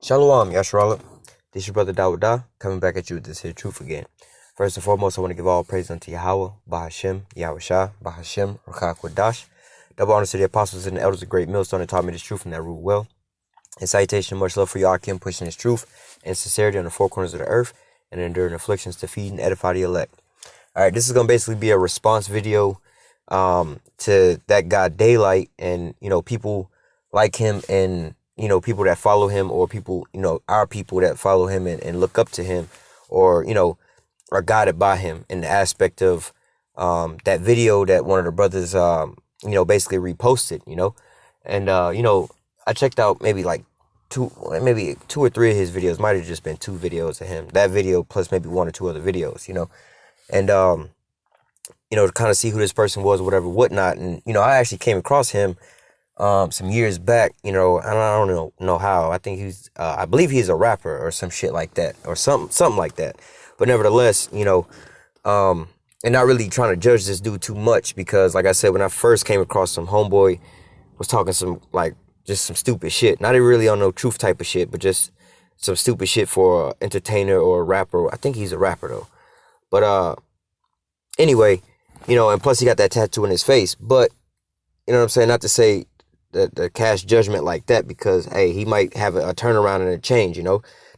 Shalom, Yasharala. This is your brother Dawudah, coming back at you with this here truth again. First and foremost, I want to give all praise unto Yahweh, Bahashem, Yahushua, Bahashem, Ruach Kodash. Double honors to the apostles and the elders of Great Millstone that taught me this truth and that rule well. And salutation, much love for Yakim, pushing this truth and sincerity on the four corners of the earth and enduring afflictions to feed and edify the elect. Alright, this is going to basically be a response video to that guy Daylight and, people like him and, people that follow him or people, our people that follow him and look up to him or, are guided by him in the aspect of that video that one of the brothers, basically reposted, and, I checked out maybe two or three of his videos. Might have just been two videos of him. That video plus maybe one or two other videos, and, to kind of see who this person was, whatever, whatnot. And, I actually came across him some years back, and I don't know how. I think I believe he's a rapper or some shit like that or something like that. But nevertheless, and not really trying to judge this dude too much because, like I said, when I first came across him, homeboy was talking some, just some stupid shit. Not really on no truth type of shit, but just some stupid shit for an entertainer or a rapper. I think he's a rapper, though. But, anyway, and plus he got that tattoo in his face. But, you know what I'm saying? Not to say the cast judgment like that because, hey, he might have a turnaround and a change,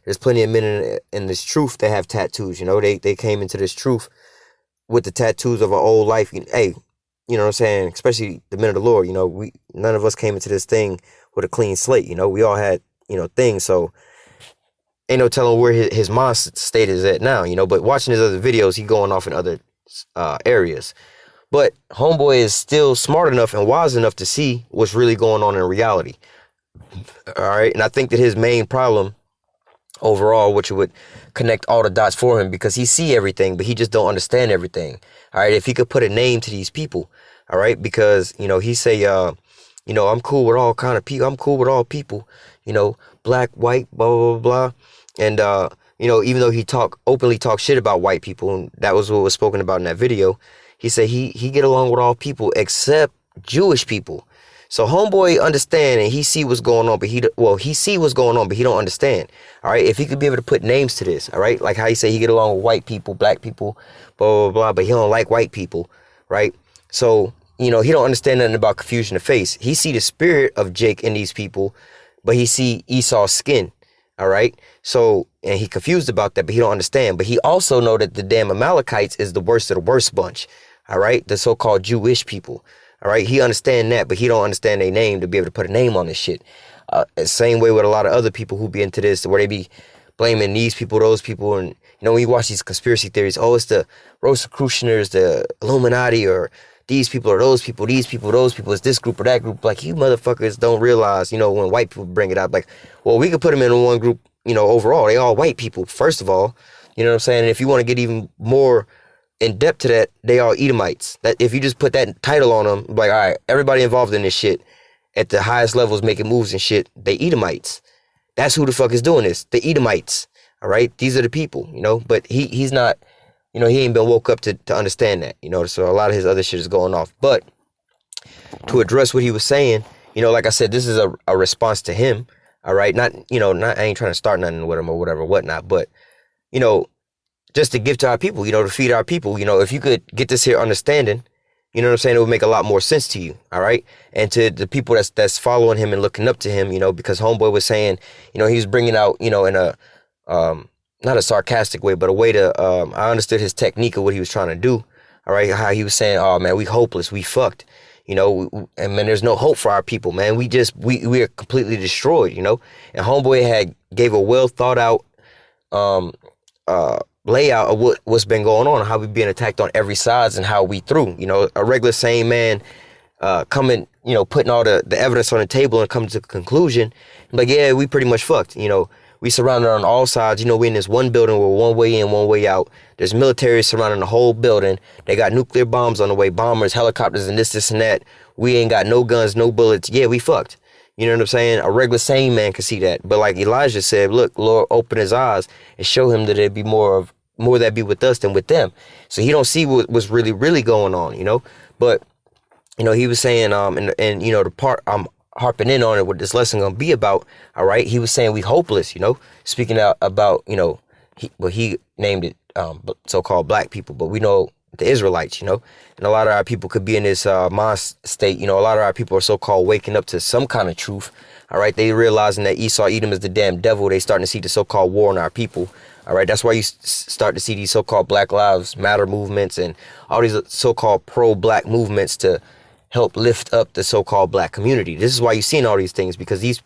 There's plenty of men in this truth that have tattoos, They came into this truth with the tattoos of an old life. Hey, you know what I'm saying? Especially the men of the Lord, none of us came into this thing with a clean slate, We all had, things. So ain't no telling where his mind state is at now, But watching his other videos, he going off in other areas. But homeboy is still smart enough and wise enough to see what's really going on in reality. All right. And I think that his main problem overall, which would connect all the dots for him because he see everything, but he just don't understand everything. All right. If he could put a name to these people. All right. Because, he say, I'm cool with all kind of people. I'm cool with all people, black, white, blah, blah, blah, blah. And, even though he openly talk shit about white people, and that was what was spoken about in that video, he said he get along with all people except Jewish people. So homeboy understand and he see what's going on, but he see what's going on, but he don't understand. All right. If he could be able to put names to this, all right, like how he say he get along with white people, black people, blah, blah, blah, but he don't like white people. Right. So, he don't understand nothing about confusion of face. He see the spirit of Jake in these people, but he see Esau's skin. All right. So, and he confused about that, but he don't understand. But he also know that the damn Amalekites is the worst of the worst bunch. All right. The so-called Jewish people. All right. He understand that, but he don't understand their name to be able to put a name on this shit. Same way with a lot of other people who be into this, where they be blaming these people, those people. And, when you watch these conspiracy theories, it's the Rosicrucians, the Illuminati, or these people or those people, these people, those people, it's this group or that group. Like, you motherfuckers don't realize, when white people bring it up, well, we could put them in one group, overall. They all white people, first of all. You know what I'm saying? And if you want to get even more in depth to that, they are Edomites. That if you just put that title on them, all right, everybody involved in this shit at the highest levels making moves and shit, they Edomites. That's who the fuck is doing this. The Edomites. All right? These are the people, But he's not, he ain't been woke up to understand that, So a lot of his other shit is going off. But to address what he was saying, like I said, this is a response to him. All right? Not, I ain't trying to start nothing with him or whatever, whatnot. But, just to give to our people, to feed our people, if you could get this here understanding, you know what I'm saying, it would make a lot more sense to you, all right? And to the people that's following him and looking up to him, because homeboy was saying, he was bringing out, in a, not a sarcastic way, but a way to, I understood his technique of what he was trying to do, all right? How he was saying, oh, man, we hopeless, we fucked, and man, there's no hope for our people, man. We are completely destroyed, And homeboy gave a well thought out, layout of what's been going on, how we being attacked on every sides and how we through, a regular sane man coming, putting all the evidence on the table and coming to a conclusion, yeah, we pretty much fucked, we surrounded on all sides, we in this one building, we're one way in, one way out. There's military surrounding the whole building. They got nuclear bombs on the way, bombers, helicopters, and this and that. We ain't got no guns, no bullets. Yeah, we fucked. You know what I'm saying? A regular sane man could see that. But like Elijah said, look, Lord, open his eyes and show him that there'd be more that be with us than with them. So he don't see what's really, really going on, But, he was saying, and the part I'm harping in on it, what this lesson gonna be about. All right, he was saying we hopeless, speaking out about, he named it so-called black people, but we know the Israelites, and a lot of our people could be in this mind state. A lot of our people are so-called waking up to some kind of truth. All right, they realizing that Esau, Edom is the damn devil. They starting to see the so-called war on our people. All right, that's why you start to see these so-called Black Lives Matter movements and all these so-called pro-black movements to help lift up the so-called black community. This is why you're seeing all these things, because these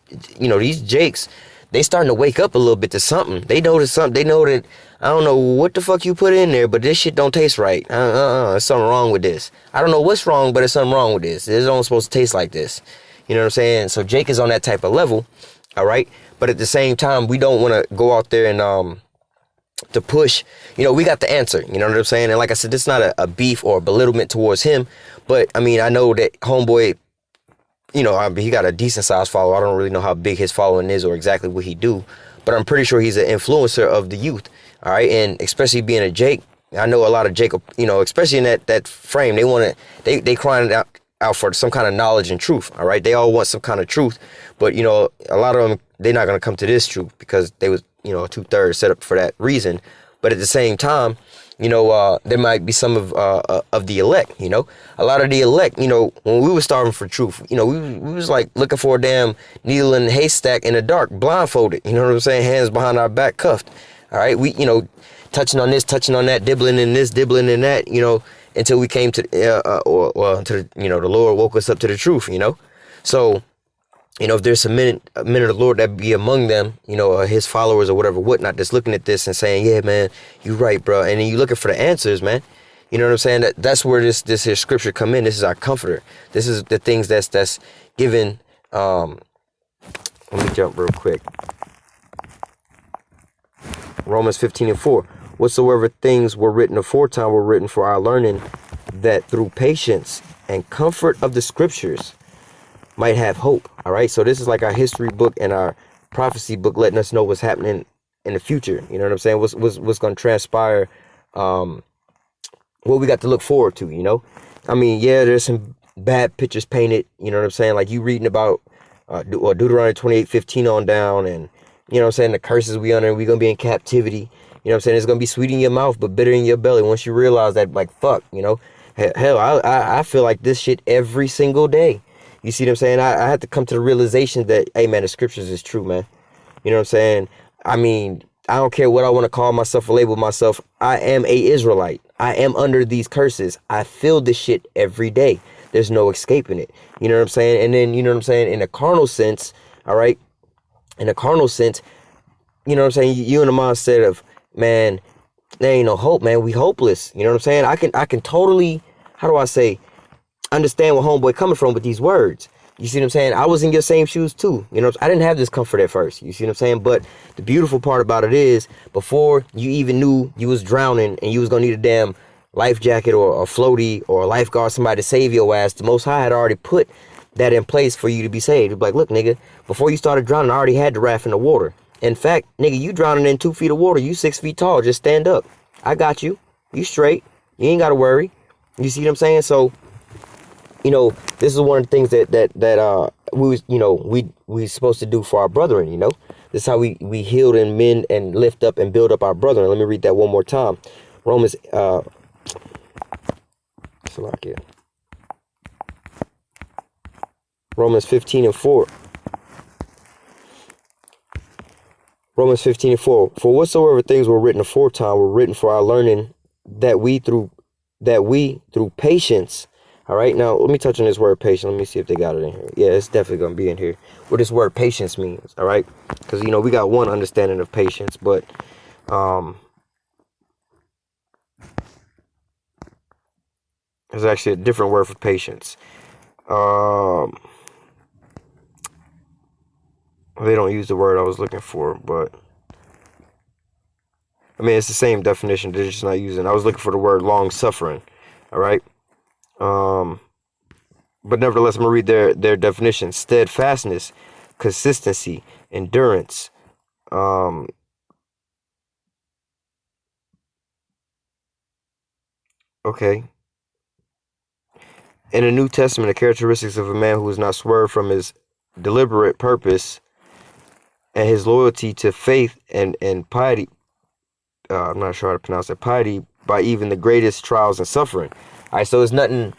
Jakes, they starting to wake up a little bit to something. They notice something. They know that, I don't know what the fuck you put in there, but this shit don't taste right. There's something wrong with this. I don't know what's wrong, but there's something wrong with this. It's not supposed to taste like this. You know what I'm saying? So Jake is on that type of level, all right? But at the same time, we don't want to go out there and to push. We got the answer. You know what I'm saying? And like I said, this is not a beef or a belittlement towards him. But, I mean, I know that homeboy, he got a decent sized follower. I don't really know how big his following is or exactly what he do. But I'm pretty sure he's an influencer of the youth. All right. And especially being a Jake, I know a lot of Jacob, especially in that frame, they crying out for some kind of knowledge and truth. All right. They all want some kind of truth. But, a lot of them, they're not going to come to this truth because they was, 2/3 set up for that reason. But at the same time, there might be some of the elect, a lot of the elect, when we were starving for truth, we was like looking for a damn needle in a haystack in the dark, blindfolded, you know what I'm saying? Hands behind our back, cuffed. All right. We, touching on this, touching on that, dibbling in this, dibbling in that, until we came to, to the Lord woke us up to the truth, So, if there's a men of the Lord that be among them, his followers or whatever, whatnot, that's looking at this and saying, yeah, man, you right, bro. And then you looking for the answers, man. You know what I'm saying? That's where this here scripture come in. This is our comforter. This is the things that's given. Let me jump real quick. Romans 15:4. Whatsoever things were written aforetime were written for our learning, that through patience and comfort of the scriptures might have hope. All right. So this is like our history book and our prophecy book, letting us know what's happening in the future. You know what I'm saying? What's going to transpire, what we got to look forward to, I mean, yeah, there's some bad pictures painted, you know what I'm saying? Like you reading about Deuteronomy 28:15 on down, and you know what I'm saying, the curses we under, we going to be in captivity. You know what I'm saying? It's going to be sweet in your mouth, but bitter in your belly. Once you realize that, like, fuck, hell, I feel like this shit every single day. You see what I'm saying? I had to come to the realization that, hey, man, the scriptures is true, man. You know what I'm saying? I mean, I don't care what I want to call myself or label myself. I am a Israelite. I am under these curses. I feel this shit every day. There's no escaping it. You know what I'm saying? And then, you know what I'm saying? In a carnal sense, all right? In a carnal sense, you know what I'm saying? You in the mindset of, man, there ain't no hope, man. We hopeless. You know what I'm saying? I can totally, how do I say, understand where homeboy coming from with these words. You see what I'm saying? I was in your same shoes too. I didn't have this comfort at first. You see what I'm saying? But the beautiful part about it is, before you even knew you was drowning and you was gonna need a damn life jacket or a floaty or a lifeguard, somebody to save your ass, the Most High had already put that in place for you to be saved. It'd be like, look, nigga, before you started drowning, I already had the raft in the water. In fact, nigga, you drowning in 2 feet of water. You 6 feet tall. Just stand up. I got you. You straight. You ain't gotta worry. You see what I'm saying? So, this is one of the things that we supposed to do for our brethren. This is how we heal and mend and lift up and build up our brethren. Let me read that one more time. Romans 15:4. Romans 15:4. For whatsoever things were written aforetime were written for our learning, that we through patience. All right, now let me touch on this word patience. Let me see if they got it in here. Yeah, it's definitely going to be in here. What this word patience means, all right? Because, we got one understanding of patience, but there's actually a different word for patience. They don't use the word I was looking for, but I mean, it's the same definition. They're just not using. I was looking for the word long suffering, all right? But nevertheless, I'm going to read their definition. Steadfastness, consistency, endurance. Okay. In the New Testament, the characteristics of a man who is not swerved from his deliberate purpose and his loyalty to faith and piety. I'm not sure how to pronounce it. Piety by even the greatest trials and suffering. All right, so it's nothing.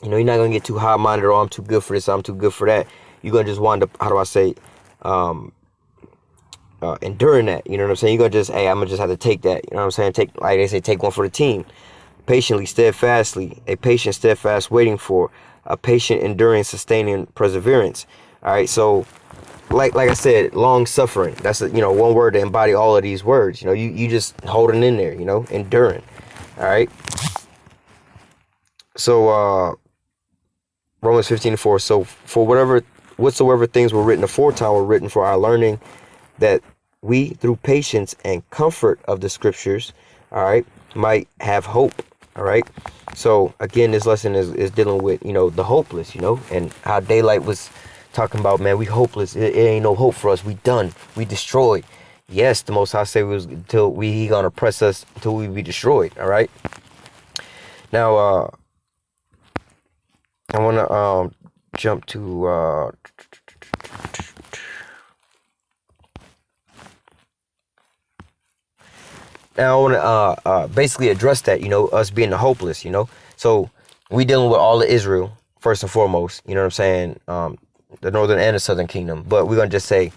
You're not gonna get too high-minded. Or I'm too good for this. I'm too good for that. You're gonna just wind up. How do I say? Enduring that. You know what I'm saying? You're gonna just, hey, I'm gonna just have to take that. You know what I'm saying? Take, like they say, take one for the team. Patiently, steadfastly, a patient, steadfast waiting for, a patient, enduring, sustaining perseverance. All right, so like I said, long suffering. That's one word to embody all of these words. You just holding in there. Enduring. All right. So Romans 15:4. So for whatsoever things were written aforetime were written for our learning, that we through patience and comfort of the scriptures, all right, might have hope. All right. So again, this lesson is dealing with the hopeless, and how Daylight was talking about, man, we hopeless. It ain't no hope for us. We done. We destroyed. Yes, the Most High say he gonna press us until we be destroyed. All right. Now I want to jump to now I want to basically address that, us being the hopeless, So we dealing with all of Israel first and foremost, you know what I'm saying? The northern and the southern kingdom, but we're gonna just say,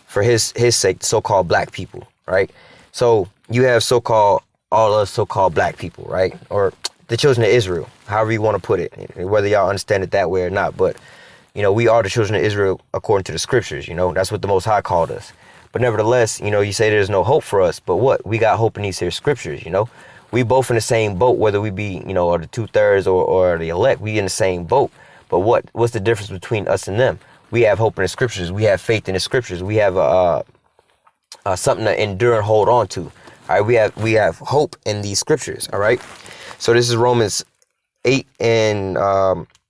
for his sake, so-called black people, right? So you have all us so-called black people, right? Or the children of Israel, however you want to put it, whether y'all understand it that way or not. But we are the children of Israel according to the scriptures. That's what the Most High called us. But nevertheless, you say there's no hope for us, but what? We got hope in these here scriptures. We both in the same boat, whether we be or the 2/3 or the elect. We in the same boat. But what's the difference between us and them? We have hope in the scriptures. We have faith in the scriptures. We have something to endure and hold on to. All right, we have hope in these scriptures. All right. So this is Romans 8 and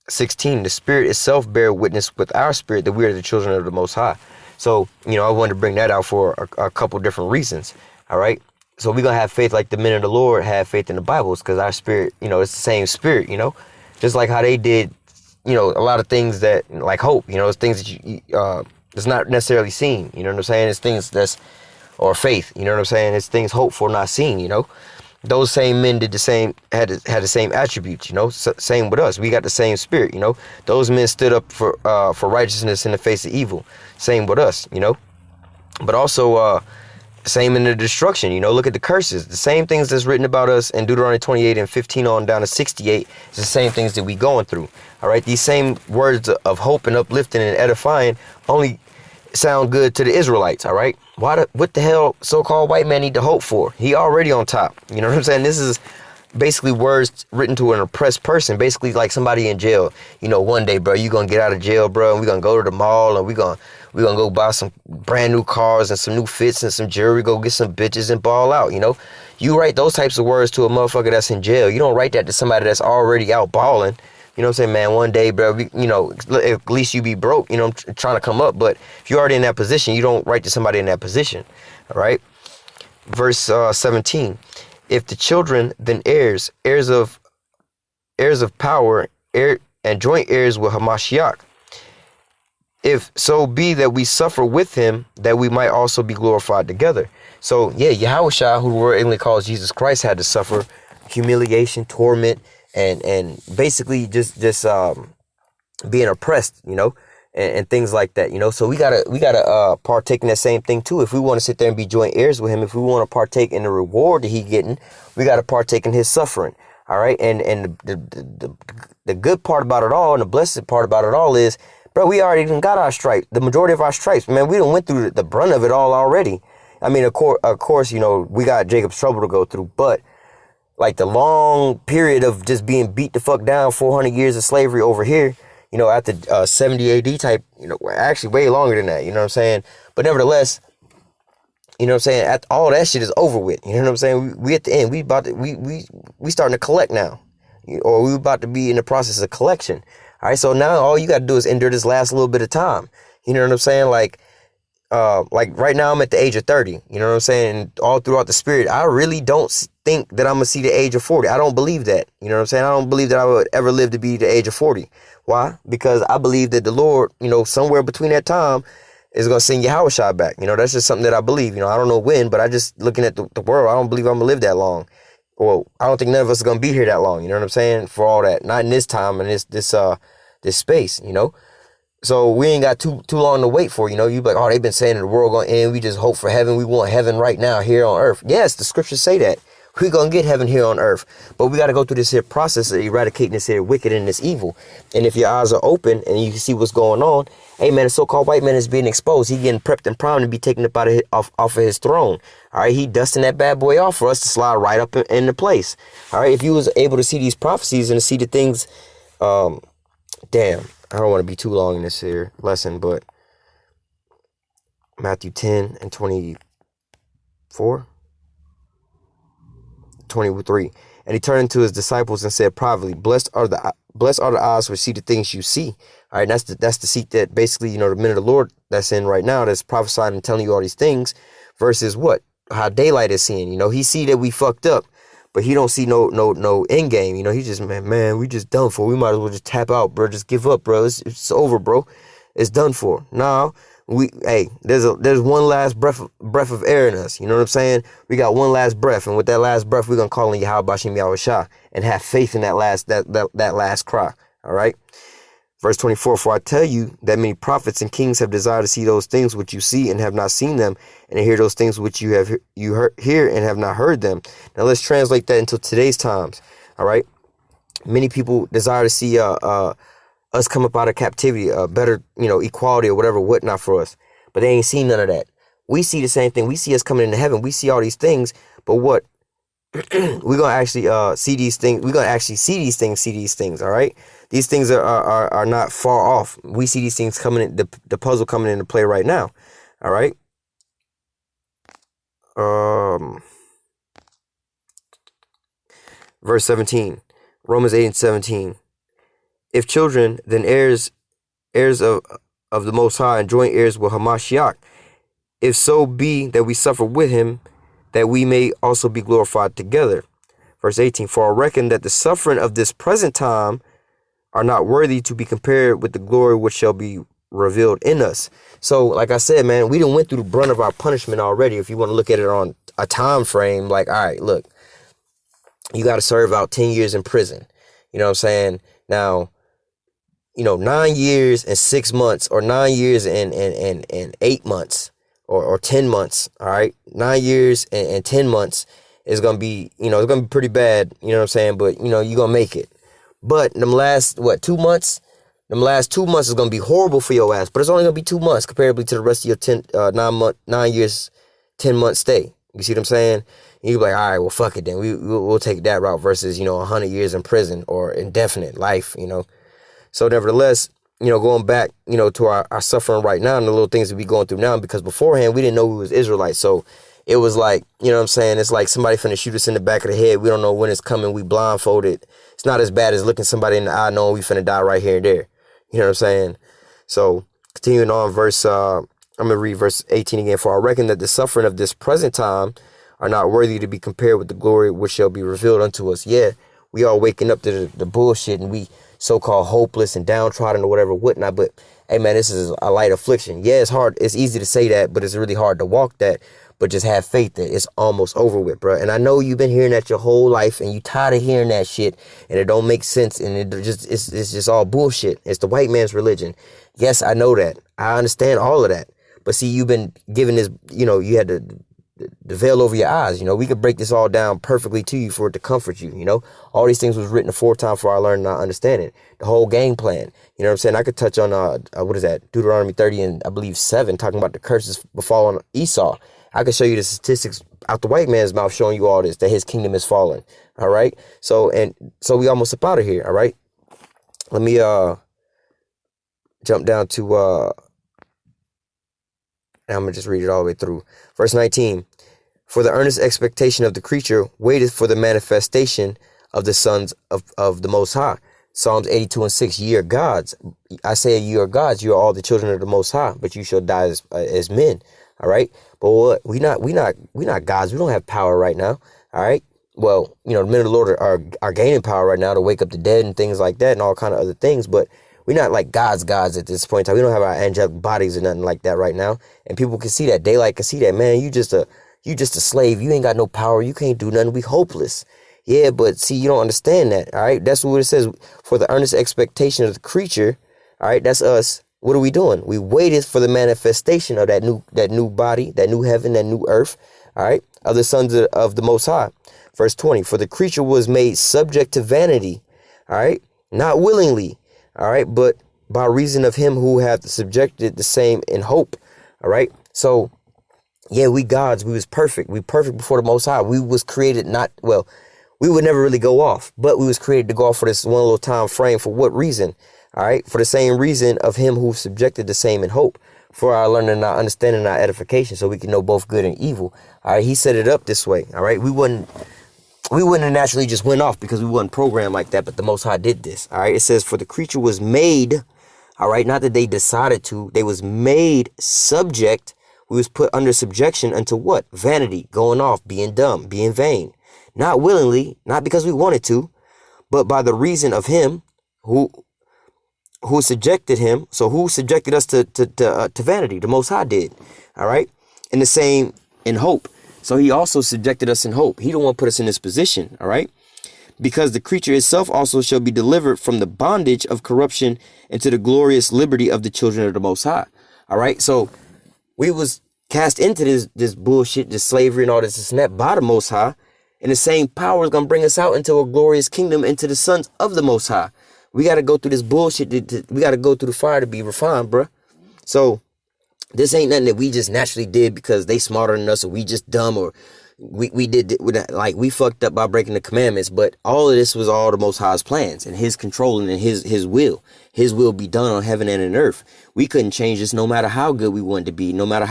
16. The Spirit itself bear witness with our spirit that we are the children of the Most High. So I wanted to bring that out for a couple different reasons. All right. So we're gonna have faith like the men of the Lord have faith in the Bibles, because our spirit, it's the same spirit. Just like how they did. A lot of things that, like hope, it's things that it's not necessarily seen, you know what I'm saying? It's things or faith, you know what I'm saying? It's things hoped for, not seen, Those same men did the same, had the same attributes, same with us. We got the same spirit, Those men stood up for righteousness in the face of evil. Same with us, But also, same in the destruction, look at the curses. The same things that's written about us in Deuteronomy 28 and 15 on down to 68 is the same things that we going through. All right, these same words of hope and uplifting and edifying only sound good to the Israelites. All right, what the hell so-called white man need to hope for? He already on top. You know what I'm saying? This is basically words written to an oppressed person, basically like somebody in jail. One day, bro, you gonna get out of jail, bro, and we gonna go to the mall and we gonna go buy some brand new cars and some new fits and some jewelry, go get some bitches and ball out. You write those types of words to a motherfucker that's in jail. You don't write that to somebody that's already out balling. You know what I'm saying, man? One day, bro, at least you be broke, trying to come up. But if you're already in that position, you don't write to somebody in that position. All right. Verse 17. If the children, then heirs of power, and joint heirs with Hamashiach. If so be that we suffer with him, that we might also be glorified together. So yeah, Yahushua, who the word English calls Jesus Christ, had to suffer humiliation, torment, and basically just being oppressed, and things like that, So we gotta partake in that same thing too. If we want to sit there and be joint heirs with him, if we want to partake in the reward that he getting, we gotta partake in his suffering. All right, and the good part about it all, and the blessed part about it all is, bro, we already even got our stripes. The majority of our stripes, man, we done went through the brunt of it all already. I mean, of course, we got Jacob's trouble to go through, but like the long period of just being beat the fuck down, 400 years of slavery over here, after 70 AD type, actually way longer than that, you know what I'm saying? But nevertheless, you know what I'm saying, after all that shit is over with, you know what I'm saying? We at the end, we starting to collect now, or we about to be in the process of collection. All right, so now all you got to do is endure this last little bit of time. You know what I'm saying? Like, like right now I'm at the age of 30, you know what I'm saying? And all throughout the spirit, I really don't think that I'm gonna see the age of 40. I don't believe that, you know what I'm saying? I don't believe that I would ever live to be the age of 40. Why? Because I believe that the Lord, you know, somewhere between that time is gonna send Yahushua back. You know, that's just something that I believe. You know, I don't know when, but I just looking at the world, I don't believe I'm gonna live that long. Well, I don't think none of us are gonna be here that long, you know what I'm saying? For all that. Not in this time and this space, you know? So we ain't got too long to wait for, you know. You be like, oh, they've been saying the world gonna end. We just hope for heaven. We want heaven right now here on earth. Yes, the scriptures say that. We're gonna get heaven here on earth. But we gotta go through this here process of eradicating this here wicked and this evil. And if your eyes are open and you can see what's going on, hey man, the so-called white man is being exposed. He getting prepped and primed to be taken up off of his throne. All right, he dusting that bad boy off for us to slide right up into place. All right, if you was able to see these prophecies and to see the things, damn. I don't want to be too long in this here lesson, but Matthew 10 and 24, 23. And he turned to his disciples and said privately, blessed are the eyes which see the things you see. All right, that's the seat that basically, you know, the men of the Lord that's in right now, that's prophesying and telling you all these things, versus what? How daylight is seeing. You know, he see that we fucked up, but he don't see no end game. You know, he just, man, we just done for. We might as well just tap out, bro. Just give up, bro. It's over, bro. It's done for. Now, there's one last breath of air in us. You know what I'm saying? We got one last breath, and with that last breath, we're gonna call on Yahweh Bashem Yahushua and have faith in that last cry. All right. Verse 24, for I tell you that many prophets and kings have desired to see those things which you see and have not seen them, and to hear those things which you hear and have not heard them. Now let's translate that into today's times. All right. Many people desire to see us come up out of captivity, a better, you know, equality or whatnot for us. But they ain't seen none of that. We see the same thing. We see us coming into heaven. We see all these things. But what? We're going to actually see these things. We're going to actually see these things. All right. These things are not far off. We see these things coming in, the puzzle coming into play right now. All right. Verse 17, Romans 8 and 17. If children, then heirs of the Most High, and joint heirs with Hamashiach. If so be that we suffer with him, that we may also be glorified together. Verse 18, for I reckon that the suffering of this present time are not worthy to be compared with the glory which shall be revealed in us. So, like I said, man, we done went through the brunt of our punishment already. If you want to look at it on a time frame, like, all right, look, you got to serve out 10 years in prison. You know what I'm saying? Now, you know, 9 years and 6 months, or 9 years and 8 months, or 10 months. All right. 9 years and 10 months is going to be, you know, it's going to be pretty bad. You know what I'm saying? But, you know, you're going to make it. But them last, 2 months? Them last 2 months is going to be horrible for your ass. But it's only going to be 2 months comparably to the rest of your 9 years, 10 months stay. You see what I'm saying? And you're like, all right, well, fuck it then. We'll take that route versus, you know, 100 years in prison or indefinite life, you know. So nevertheless, you know, going back, you know, to our suffering right now and the little things that we going through now, because beforehand we didn't know we was Israelites. So it was like, you know what I'm saying? It's like somebody finna shoot us in the back of the head. We don't know when it's coming. We blindfolded. It's not as bad as looking somebody in the eye knowing we finna die right here and there. You know what I'm saying? So continuing on I'm going to read verse 18 again. For I reckon that the suffering of this present time are not worthy to be compared with the glory which shall be revealed unto us. Yeah, we all waking up to the bullshit and we so-called hopeless and downtrodden or whatnot. But hey, man, this is a light affliction. Yeah, it's hard. It's easy to say that, but it's really hard to walk that. But just have faith that it's almost over with, bro. And I know you've been hearing that your whole life and you tired of hearing that shit and it don't make sense. And it's just all bullshit. It's the white man's religion. Yes, I know that. I understand all of that. But see, you've been given this, you know, you had the veil over your eyes. You know, we could break this all down perfectly to you for it to comfort you. You know, all these things was written aforetime for our learning and our understanding. The whole game plan. You know what I'm saying? I could touch on, what is that? Deuteronomy 30 and I believe 7, talking about the curses befalling Esau. I could show you the statistics out the white man's mouth showing you all this, that his kingdom is fallen. All right. So we almost up out of here. All right. Let me jump down to and I'm going to just read it all the way through. Verse 19, for the earnest expectation of the creature waiteth for the manifestation of the sons of the Most High. Psalms 82:6, ye are gods. I say ye are gods, you are all the children of the Most High, but you shall die as men. All right. But what we not gods. We don't have power right now. All right. Well, the men of the Lord are gaining power right now to wake up the dead and things like that and all kind of other things. But we're not like gods at this point in time. We don't have our angelic bodies or nothing like that right now. And people can see that. Daylight can see that, man. You just a slave. You ain't got no power. You can't do nothing. We hopeless. Yeah, but see, you don't understand that. All right. That's what it says. For the earnest expectation of the creature. All right. That's us. What are we doing? We waited for the manifestation of that new body, that new heaven, that new earth. All right. Of the sons of the Most High. Verse 20. For the creature was made subject to vanity. All right. Not willingly. All right. But by reason of him who hath subjected the same in hope. All right. So, yeah, we gods. We was perfect. We perfect before the Most High. We was created we would never really go off, but we was created to go off for this one little time frame. For what reason? All right. For the same reason of him who subjected the same in hope, for our learning, our understanding, our edification, so we can know both good and evil. All right. He set it up this way. All right. We wouldn't have naturally just went off because we wasn't programmed like that. But the Most High did this. All right. It says, for the creature was made. All right. Not that they decided to. They was made subject. We was put under subjection unto what? Vanity, going off, being dumb, being vain. Not willingly, not because we wanted to, but by the reason of him who subjected him. So who subjected us to vanity? The Most High did. All right. And the same in hope. So he also subjected us in hope. He don't want to put us in this position. All right. Because the creature itself also shall be delivered from the bondage of corruption into the glorious liberty of the children of the Most High. All right. So we was cast into this bullshit, this slavery and all this and that by the Most High. And the same power is going to bring us out into a glorious kingdom, into the sons of the Most High. We got to go through this bullshit. We got to go through the fire to be refined, bruh. So this ain't nothing that we just naturally did because they smarter than us, or we just dumb, or we did like we fucked up by breaking the commandments. But all of this was all the Most High's plans and his controlling and his will. His will be done on heaven and in earth. We couldn't change this no matter how good we wanted to be, no matter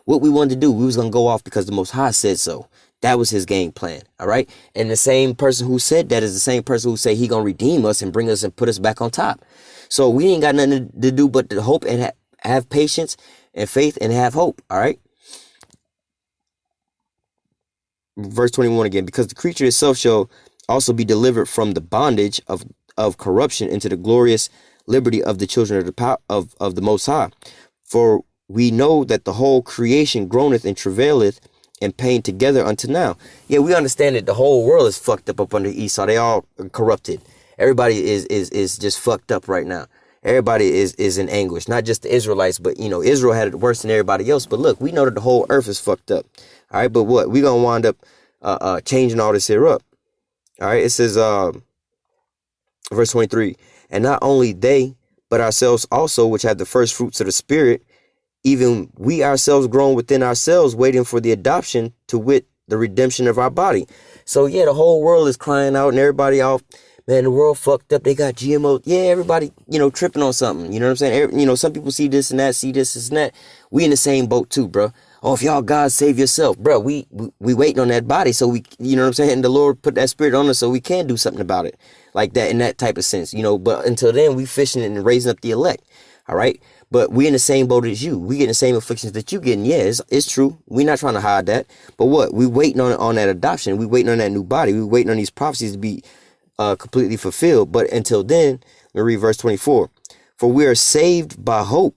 what we wanted to do. We was going to go off because the Most High said so. That was his game plan. All right. And the same person who said that is the same person who say he going to redeem us and bring us and put us back on top. So we ain't got nothing to do but to hope and have patience and faith and have hope. All right. Verse 21 again, because the creature itself shall also be delivered from the bondage of corruption into the glorious liberty of the children of the power of the Most High. For we know that the whole creation groaneth and travaileth and pain together unto now. Yeah, we understand that the whole world is fucked up under Esau. They all corrupted. Everybody is just fucked up right now. Everybody is in anguish. Not just the Israelites, but Israel had it worse than everybody else. But look, we know that the whole earth is fucked up. All right, but what? We gonna wind up changing all this here up. All right, it says verse 23, and not only they, but ourselves also, which have the first fruits of the Spirit, even we ourselves grown within ourselves, waiting for the adoption, to wit, the redemption of our body. So yeah, the whole world is crying out and everybody off. Man, the world fucked up. They got GMO. Yeah, everybody, tripping on something. You know what I'm saying? Some people see this and that, see this and that. We in the same boat too, bro. Oh, if y'all God, save yourself, bro. We waiting on that body, so we, you know what I'm saying? And the Lord put that spirit on us so we can do something about it, like that, in that type of sense, But until then, we fishing and raising up the elect. All right. But we in the same boat as you. We getting the same afflictions that you getting. Yeah, it's true. We're not trying to hide that. But what? We waiting on that adoption. We waiting on that new body. We waiting on these prophecies to be completely fulfilled. But until then, let me read verse 24. For we are saved by hope.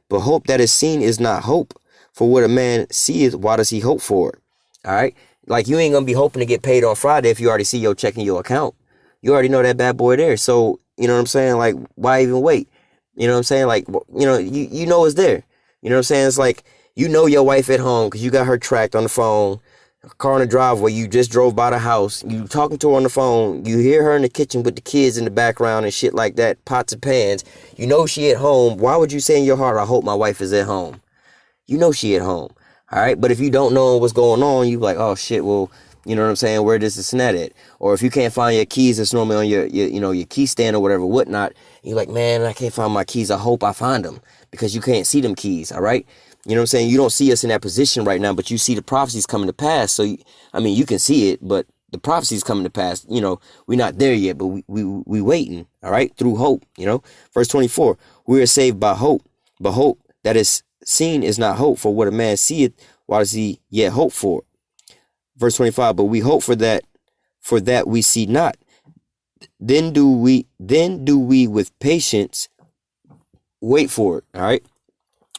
But hope that is seen is not hope. For what a man seeth, why does he hope for it? All right. Like, you ain't going to be hoping to get paid on Friday if you already see your check in your account. You already know that bad boy there. So, you know what I'm saying? Like, why even wait? You know what I'm saying? Like, you know it's there. You know what I'm saying? It's like, your wife at home because you got her tracked on the phone, a car in the driveway, you just drove by the house, you talking to her on the phone, you hear her in the kitchen with the kids in the background and shit like that, pots and pans. You know she at home. Why would you say in your heart, I hope my wife is at home? You know she at home. All right. But if you don't know what's going on, you like, oh shit, well, you know what I'm saying? Where does this and that at? Or if you can't find your keys, that's normally on your key stand or whatever, whatnot. You're like, man, I can't find my keys. I hope I find them, because you can't see them keys. All right. You know what I'm saying? You don't see us in that position right now, but you see the prophecies coming to pass. So, you can see it, but the prophecies coming to pass. You know, we're not there yet, but we waiting, all right, through hope, you know. Verse 24, we are saved by hope, but hope that is seen is not hope, for what a man seeth, why does he yet hope for? Verse 25, but we hope for that we see not. Then do we with patience wait for it, all right?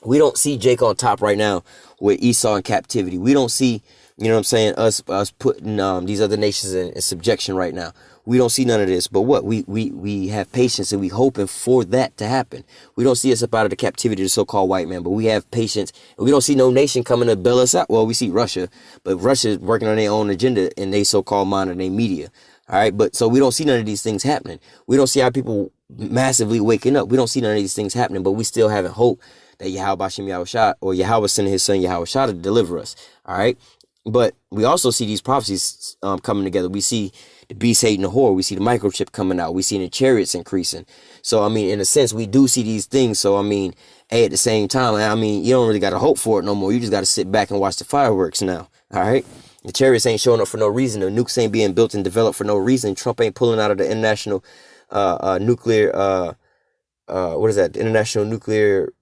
We don't see Jake on top right now with Esau in captivity. We don't see, you know what I'm saying, us putting these other nations in subjection right now. We don't see none of this. But what? We have patience and we hoping for that to happen. We don't see us up out of the captivity of the so-called white man, but we have patience. And we don't see no nation coming to bail us out. Well, we see Russia, but Russia's working on their own agenda in they so-called modern day media. All right, but so we don't see none of these things happening. We don't see our people massively waking up. We don't see none of these things happening, but we still having hope that Yahweh Shem Yahushua, or Yahweh sending his son Yahushua to deliver us. All right. But we also see these prophecies coming together. We see the beast hating the whore. We see the microchip coming out. We see the chariots increasing. So, I mean, in a sense, we do see these things. So, I mean, hey, at the same time, I mean, you don't really got to hope for it no more. You just got to sit back and watch the fireworks now. All right. The chariots ain't showing up for no reason. The nukes ain't being built and developed for no reason. Trump ain't pulling out of the international nuclear what is that? The International Nuclear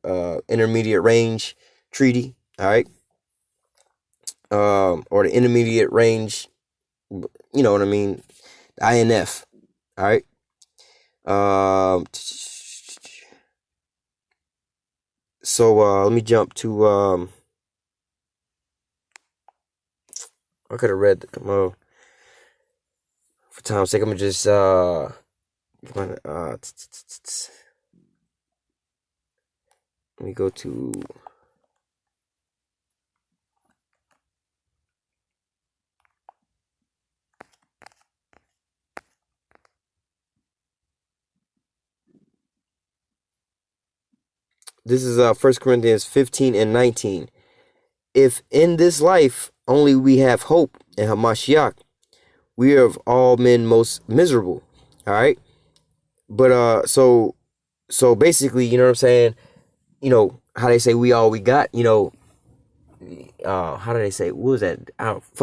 Intermediate Range Treaty, all right? Or the Intermediate Range, you know what I mean? The INF, all right? So let me jump to I could have read for time's sake. I'm gonna just let me go to this is 1 Corinthians 15 and 19. If in this life only we have hope in Hamashiach, we are of all men most miserable. All right. But so basically, you know what I'm saying? You know, how they say we all we got, you know, how do they say, what was that?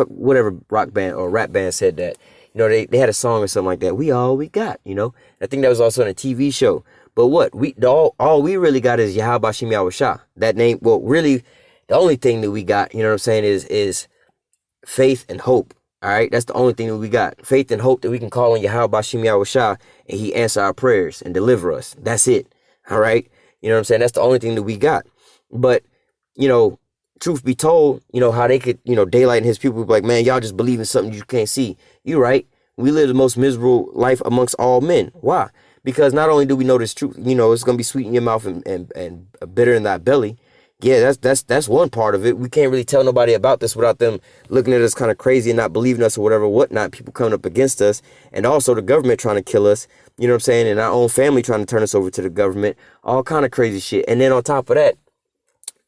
Whatever rock band or rap band said that, you know, they had a song or something like that. We all we got, you know, I think that was also in a TV show. But what all we really got is Yahweh Shem Yahushua. That name. Well, really, the only thing that we got, you know what I'm saying, is faith and hope. All right. That's the only thing that we got. Faith and hope that we can call on Yahweh Shem Yahushua and he answer our prayers and deliver us. That's it. All right. You know what I'm saying? That's the only thing that we got. But, you know, truth be told, you know, how they could, you know, Daylight and his people be like, man, y'all just believe in something you can't see. You right. We live the most miserable life amongst all men. Why? Because not only do we know this truth, you know, it's going to be sweet in your mouth and bitter in thy belly. Yeah, that's one part of it. We can't really tell nobody about this without them looking at us kind of crazy and not believing us or whatever, whatnot. People coming up against us, and also the government trying to kill us. You know what I'm saying? And our own family trying to turn us over to the government. All kind of crazy shit. And then on top of that,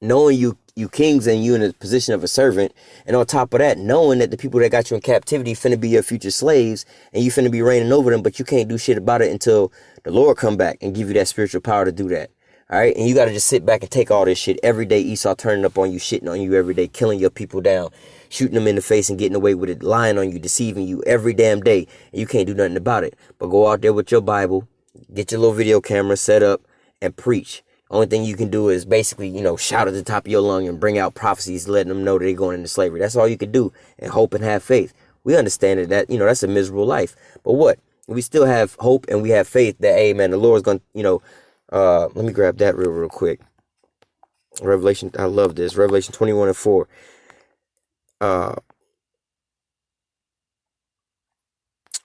knowing you kings and you in a position of a servant, and on top of that, knowing that the people that got you in captivity finna be your future slaves, and you finna be reigning over them, but you can't do shit about it until the Lord come back and give you that spiritual power to do that. All right. And you got to just sit back and take all this shit every day. Esau turning up on you, shitting on you every day, killing your people down, shooting them in the face and getting away with it, lying on you, deceiving you every damn day. And you can't do nothing about it. But go out there with your Bible, get your little video camera set up and preach. Only thing you can do is basically, you know, shout at the top of your lung and bring out prophecies, letting them know that they're going into slavery. That's all you can do, and hope and have faith. We understand that, you know, that's a miserable life. But what? We still have hope and we have faith that, hey, man, the Lord's going to, you know, let me grab that real quick. Revelation, I love this. Revelation 21 and 4.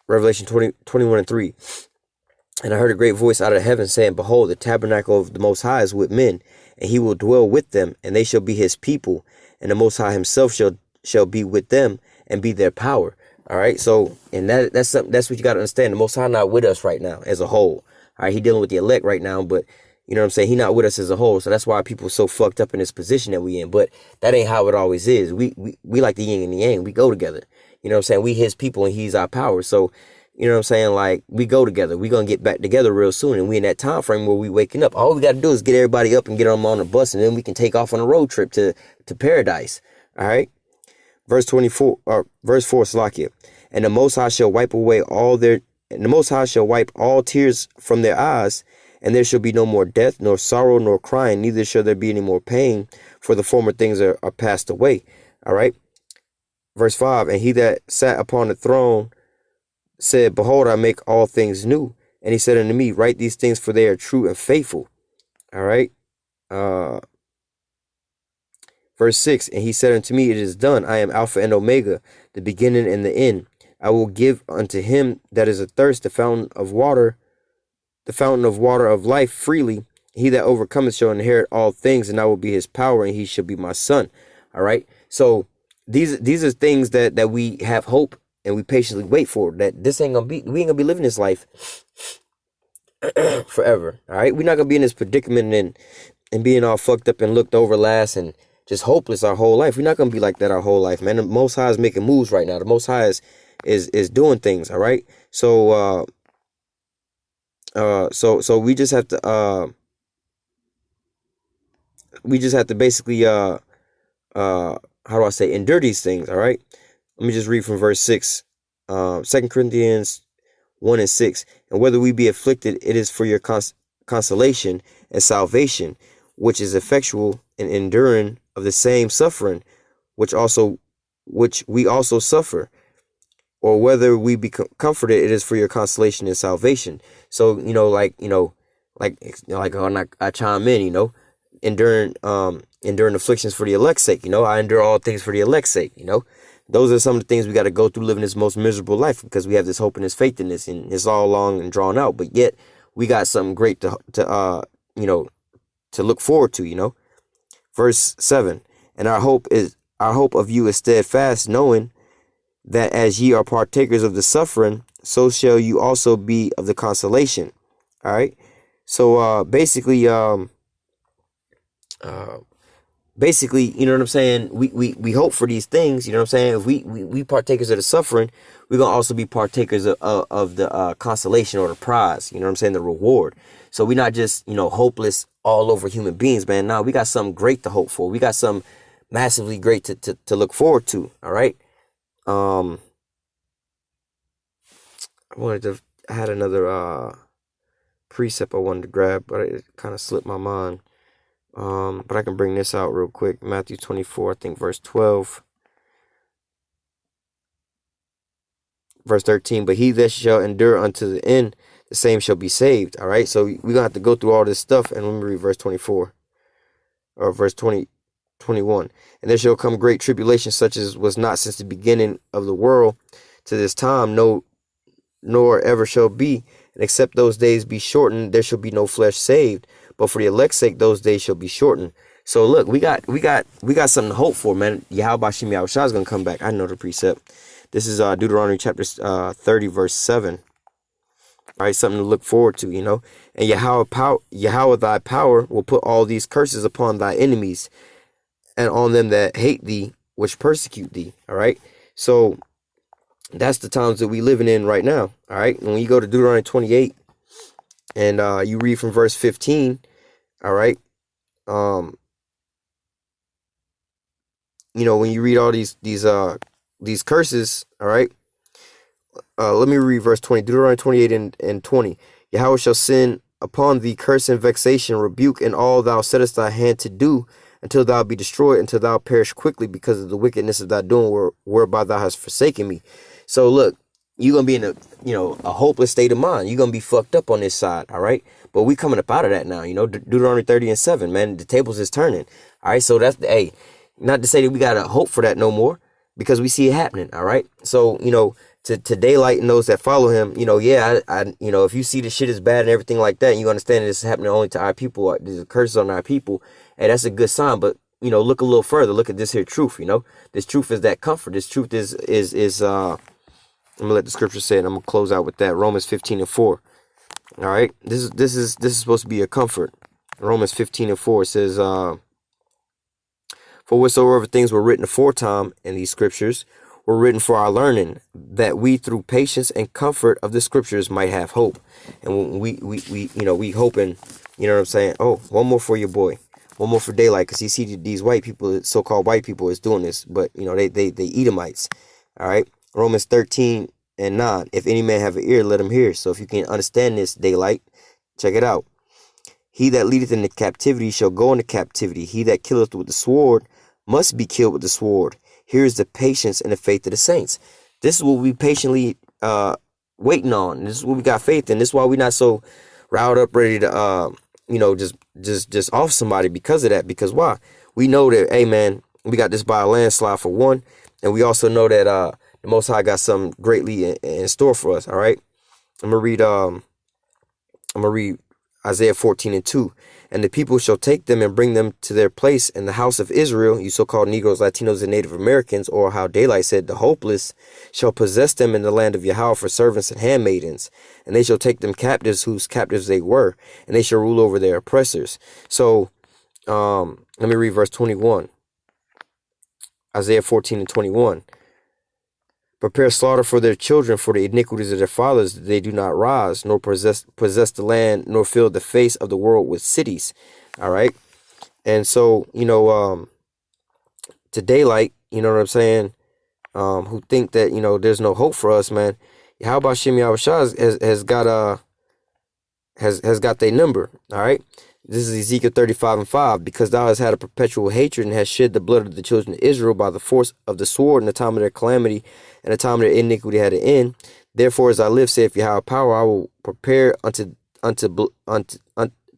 Revelation 21 and 3. And I heard a great voice out of heaven saying, behold, the tabernacle of the Most High is with men, and he will dwell with them, and they shall be his people, and the Most High himself shall be with them and be their power. All right. So, and that's something, that's what you got to understand. The Most High not with us right now as a whole. All right, he dealing with the elect right now, but you know what I'm saying? He not with us as a whole. So that's why people are so fucked up in this position that we in. But that ain't how it always is. We like the yin and the yang. We go together. You know what I'm saying? We his people and he's our power. So, you know what I'm saying? Like, we go together. We going to get back together real soon. And we in that time frame where we waking up. All we got to do is get everybody up and get them on the bus. And then we can take off on a road trip to paradise. All right. Verse 24, or verse 4, Salakia. And the Most High shall wipe all tears from their eyes, and there shall be no more death, nor sorrow, nor crying, neither shall there be any more pain, for the former things are passed away. All right. Verse 5, and he that sat upon the throne said, behold, I make all things new. And he said unto me, write these things, for they are true and faithful. All right. Verse 6, and he said unto me, it is done. I am Alpha and Omega, the beginning and the end. I will give unto him that is athirst the fountain of water of life freely. He that overcometh shall inherit all things, and I will be his power, and he shall be my son. All right. So these are things that we have hope and we patiently wait for. That we ain't gonna be living this life forever. All right. We're not gonna be in this predicament and being all fucked up and looked over last and just hopeless our whole life. We're not gonna be like that our whole life, man. The Most High is making moves right now. The Most High is doing things. All right. So so we just have to basically how do I say, endure these things. All right. Let me just read from verse 6. 2 Corinthians 1:6. And whether we be afflicted, it is for your consolation and salvation, which is effectual in enduring of the same suffering, which we also suffer. Or whether we be comforted, it is for your consolation and salvation. So, I chime in, enduring afflictions for the elect's sake. I endure all things for the elect's sake. Those are some of the things we got to go through living this most miserable life, because we have this hope and this faith in this, and it's all long and drawn out. But yet we got something great to look forward to. Verse 7, and our hope of you is steadfast, knowing that as ye are partakers of the suffering, so shall you also be of the consolation. All right. So basically, you know what I'm saying? We hope for these things. You know what I'm saying? If we partakers of the suffering, we're gonna also be partakers of the consolation, or the prize. You know what I'm saying? The reward. So we're not just hopeless all over human beings, man. No, we got something great to hope for. We got something massively great to look forward to. All right. I had another precept I wanted to grab, but it kind of slipped my mind. But I can bring this out real quick. Matthew 24, I think verse 12. Verse 13, but he that shall endure unto the end, the same shall be saved. All right. So we're going to have to go through all this stuff. And let me read verse 24 or verse 21. And there shall come great tribulation, such as was not since the beginning of the world to this time, no, nor ever shall be. And except those days be shortened, there shall be no flesh saved. But for the elect's sake, those days shall be shortened. So look, we got something to hope for, man. Yahweh Shem Yahushua is gonna come back. I know the precept. This is Deuteronomy chapter 30, verse 7. All right, something to look forward to, And Yahweh thy power will put all these curses upon thy enemies, and on them that hate thee, which persecute thee. All right. So that's the times that we living in right now. All right. When you go to Deuteronomy 28 and you read from verse 15. All right. When you read all these curses. All right. Let me read verse 20, Deuteronomy 28 and 20. Yahweh shall send upon thee curse and vexation, rebuke, and all thou settest thy hand to do, until thou be destroyed, until thou perish quickly, because of the wickedness of thy doing, whereby thou hast forsaken me. So look, you're gonna be in a hopeless state of mind. You're gonna be fucked up on this side. All right. But we coming up out of that now. Deuteronomy 30 and 7, man. The tables is turning. All right. So that's not to say that we gotta hope for that no more, because we see it happening. All right. So to daylight and those that follow him, if you see the shit is bad and everything like that, and you understand that this is happening only to our people, there's a curse on our people, hey, that's a good sign. But look a little further. Look at this here truth. This truth is that comfort. This truth is I'm gonna let the scripture say it. I'm gonna close out with that. Romans 15 and 4. All right, this is supposed to be a comfort. Romans 15 and 4 says, "For whatsoever things were written aforetime in these scriptures were written for our learning, that we through patience and comfort of the scriptures might have hope." And when we hoping, what I'm saying? Oh, one more for your boy, one more for daylight, because you see these white people, so-called white people, is doing this, but they Edomites. All right, Romans 13:9. If any man have an ear, let him hear. So if you can understand this, daylight, check it out. He that leadeth into captivity shall go into captivity. He that killeth with the sword must be killed with the sword. Here is the patience and the faith of the saints. This is what we patiently waiting on. This is what we got faith in. This is why we're not so riled up, ready to just off somebody because of that. Because why? We know that, hey man, we got this by a landslide for one, and we also know that the Most High got something greatly in store for us. All right, I'm gonna read Isaiah 14:2. And the people shall take them and bring them to their place in the house of Israel. You so-called Negroes, Latinos, and Native Americans, or how Daylight said, the hopeless shall possess them in the land of Yahweh for servants and handmaidens. And they shall take them captives whose captives they were, and they shall rule over their oppressors. So let me read verse 21. Isaiah 14:21. Prepare slaughter for their children, for the iniquities of their fathers. They do not rise, nor possess the land, nor fill the face of the world with cities. All right. And so, to Daylight, you know what I'm saying? Who think that, there's no hope for us, man. How about Shem Yahushua has got their number. All right. This is Ezekiel 35:5. Because thou hast had a perpetual hatred and hast shed the blood of the children of Israel by the force of the sword in the time of their calamity and the time of their iniquity had an end. Therefore, as I live, saith Yahweh power, I will prepare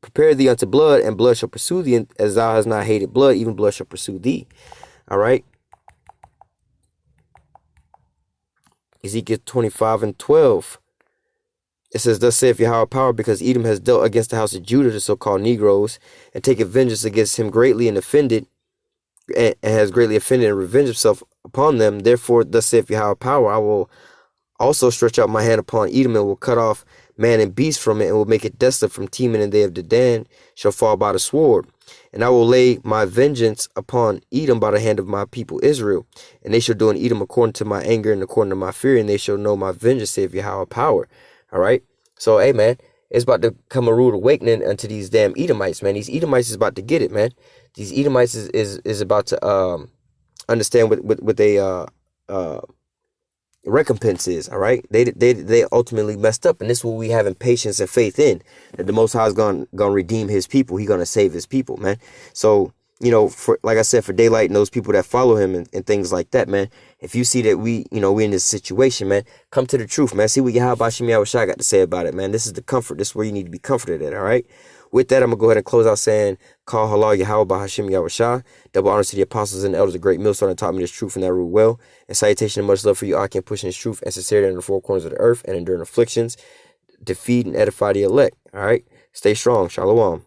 prepare thee unto blood, and blood shall pursue thee. And as thou hast not hated blood, even blood shall pursue thee. All right. Ezekiel 25:12. It says, thus saith Yahweh power, because Edom has dealt against the house of Judah, the so-called Negroes, and taken vengeance against him greatly and offended, and has greatly offended and revenged himself upon them. Therefore, thus saith Yahweh power, I will also stretch out my hand upon Edom, and will cut off man and beast from it, and will make it desolate from Teman, and they of Dedan shall fall by the sword. And I will lay my vengeance upon Edom by the hand of my people Israel, and they shall do in Edom according to my anger and according to my fury, and they shall know my vengeance, saith Yahweh power. All right. So, hey, man, it's about to come a rude awakening unto these damn Edomites, man. These Edomites is about to get it, man. These Edomites is about to understand what they recompense is. All right. They ultimately messed up. And this is what we have in patience and faith in, that the Most High is gonna redeem his people. He's gonna save his people, man. So, for, like I said, for Daylight and those people that follow him and things like that, man, if you see that we in this situation, man, come to the truth, man. See what Yahweh Shem Yahushua got to say about it, man. This is the comfort. This is where you need to be comforted at, all right? With that, I'm going to go ahead and close out saying, call halal Yahweh Hashem Yahushua. Double honors to the apostles and the elders, a great millstone that taught me this truth and that rule well. And salutation and much love for you, Akim, pushing this truth and sincerity in the four corners of the earth and enduring afflictions, defeat and edify the elect, all right? Stay strong. Shalom.